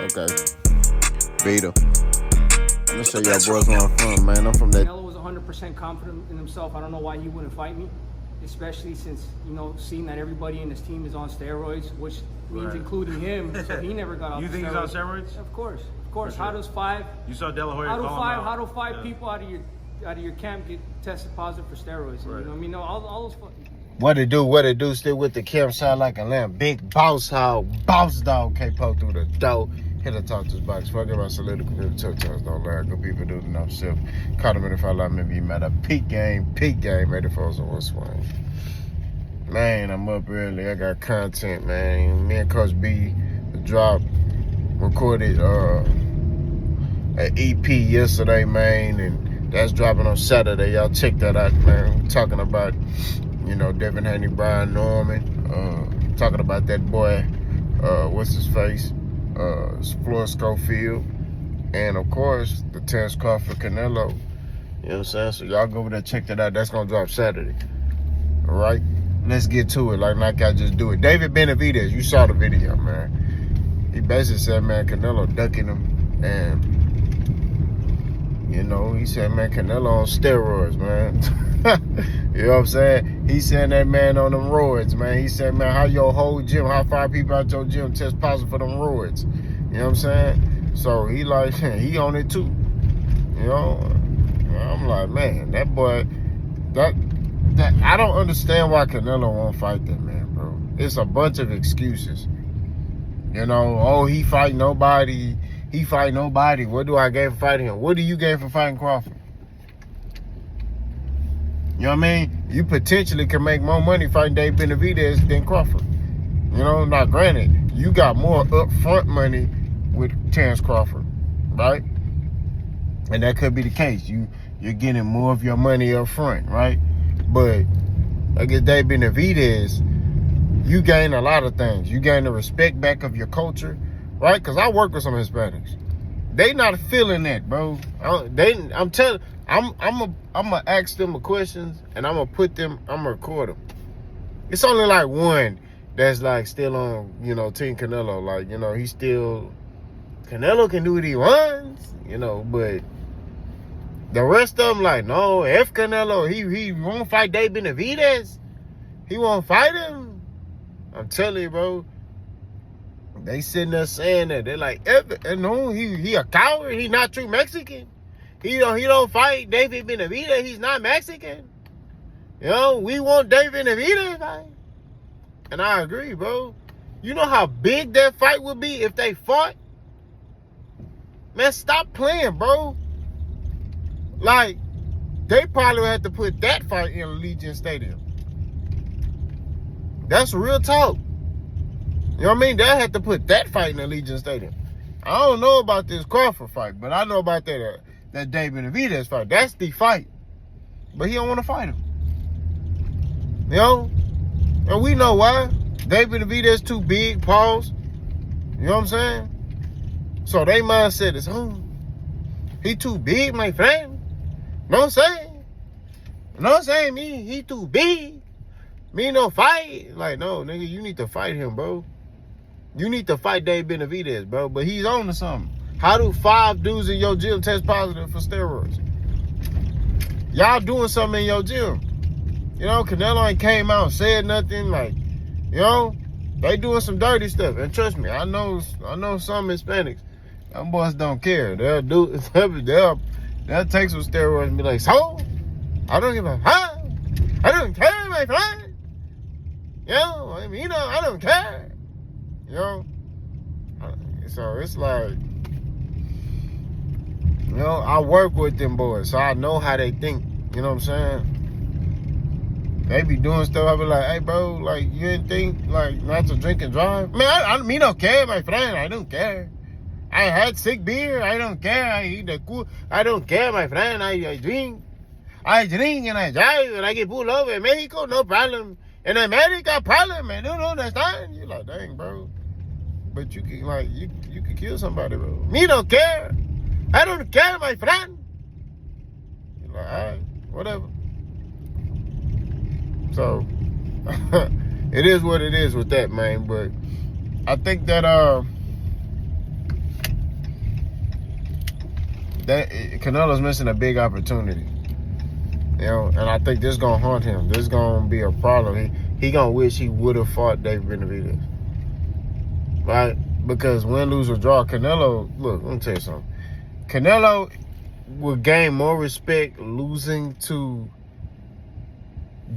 Okay. Vita. I'm gonna show y'all boys where I'm from, man. I'm from that. Canelo was 100% confident in himself. I don't know why he wouldn't fight me, especially since, seeing that everybody in his team is on steroids, which means including him. So he never got off You think he's on steroids? Of course. Sure. How does five? You saw De La Hoya How do five people out of your camp get tested positive for steroids? Right. You know what I mean? All those. What it do, still with the camp, sound like a lamb. Big boss hog, boss dog, can't poke through the door. Hit a talk to his box. Fuck about solidity, tough times, don't learn. Good people do enough self. Caught him in the fight, like maybe he mad a peak game, ready for us on one swing. Man, I'm up early, I got content, man. Me and Coach B recorded an EP yesterday, man, and that's dropping on Saturday. Y'all check that out, man. We're talking about, Devin Haney, Brian Norman, talking about that boy, what's his face? Floyd Schofield, and of course the Terrence Crawford Canelo. You know what I'm saying? So y'all go over there, check that out. That's gonna drop Saturday. All right, let's get to it. Like I just do it. David Benavides, you saw the video, man. He basically said, man, Canelo ducking him, and he said, man, Canelo on steroids, man. You know what I'm saying? He said that man on them roids, man. He said, man, how your whole gym, how 5 people out your gym test positive for them roids. You know what I'm saying? So he like, he on it too. I'm like, man, that boy, that I don't understand why Canelo won't fight that man, bro. It's a bunch of excuses. He fight nobody. He fight nobody. What do I gain for fighting him? What do you gain for fighting Crawford? You know what I mean? You potentially can make more money fighting Dave Benavides than Crawford. Now granted, you got more upfront money with Terrence Crawford, right? And that could be the case. You're getting more of your money up front, right? But against Dave Benavides, you gain a lot of things. You gain the respect back of your culture, right? Because I work with some Hispanics. They not feeling that, bro. I'm gonna ask them questions, and I'm gonna record them. It's only like one that's like still on, Team Canelo. Like, he's still, Canelo can do what he wants, but the rest of them like, no, F Canelo, he won't fight Dave Benavides. He won't fight him. I'm telling you, bro. They sitting there saying that. They're like, no, he a coward. He not true Mexican. He don't fight David Benavides. He's not Mexican. We want David Benavides fight. And I agree, bro. You know how big that fight would be if they fought? Man, stop playing, bro. Like, they probably would have to put that fight in Allegiant Stadium. That's real talk. You know what I mean? They had to put that fight in Allegiant Stadium. I don't know about this Crawford fight, but I know about that Dave Benavides fight. That's the fight. But he don't want to fight him. And we know why. Dave Benavides too big, pause. You know what I'm saying? So they mindset is, he too big, my friend. Know what I'm saying? Know what I'm saying? He too big. Me no fight. Like, no, nigga, you need to fight him, bro. You need to fight Dave Benavides, bro. But he's on to something. How do 5 dudes in your gym test positive for steroids? Y'all doing something in your gym. Canelo ain't came out and said nothing. Like, they doing some dirty stuff. And trust me, I know some Hispanics. Them boys don't care. They'll take some steroids and be like, so? I don't give a fuck. I don't care, my friend. I don't care. So it's like, I work with them boys, so I know how they think. You know what I'm saying? They be doing stuff. I be like, hey, bro, like, you didn't think, like, not to drink and drive? Man, I don't care, my friend. I don't care. I had sick beer. I don't care. I eat the cool. I don't care, my friend. I drink. I drink and I drive and I get pulled over in Mexico, no problem. In America, problem, man. Don't understand. You're like, dang, bro. But you can, like, you can kill somebody, bro. Me don't care. I don't care, my friend. You're like, all right, whatever. So, it is what it is with that, man. But I think that, that Canelo's missing a big opportunity. You know, and I think this gonna haunt him. This gonna be a problem. He gonna wish he would have fought David Benavidez. Right? Because win, lose, or draw, Canelo, look, let me tell you something. Canelo will gain more respect losing to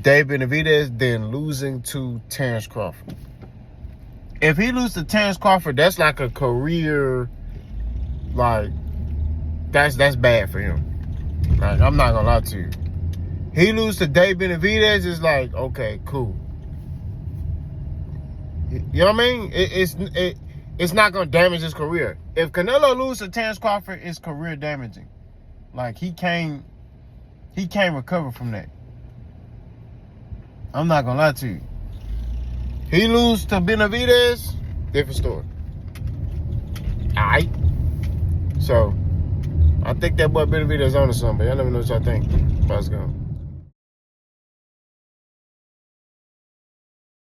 David Benavidez than losing to Terrence Crawford. If he loses to Terrence Crawford, that's like a career, like, that's bad for him. Like, I'm not gonna lie to you. He loses to David Benavidez, it's like, okay, cool. You know what I mean? It's not gonna damage his career. If Canelo loses to Terrence Crawford, it's career damaging. Like, he can't recover from that. I'm not gonna lie to you. He lose to Benavidez, different story. Alright. So, I think that boy Benavidez on to something. Y'all let me know what y'all think. Let's go.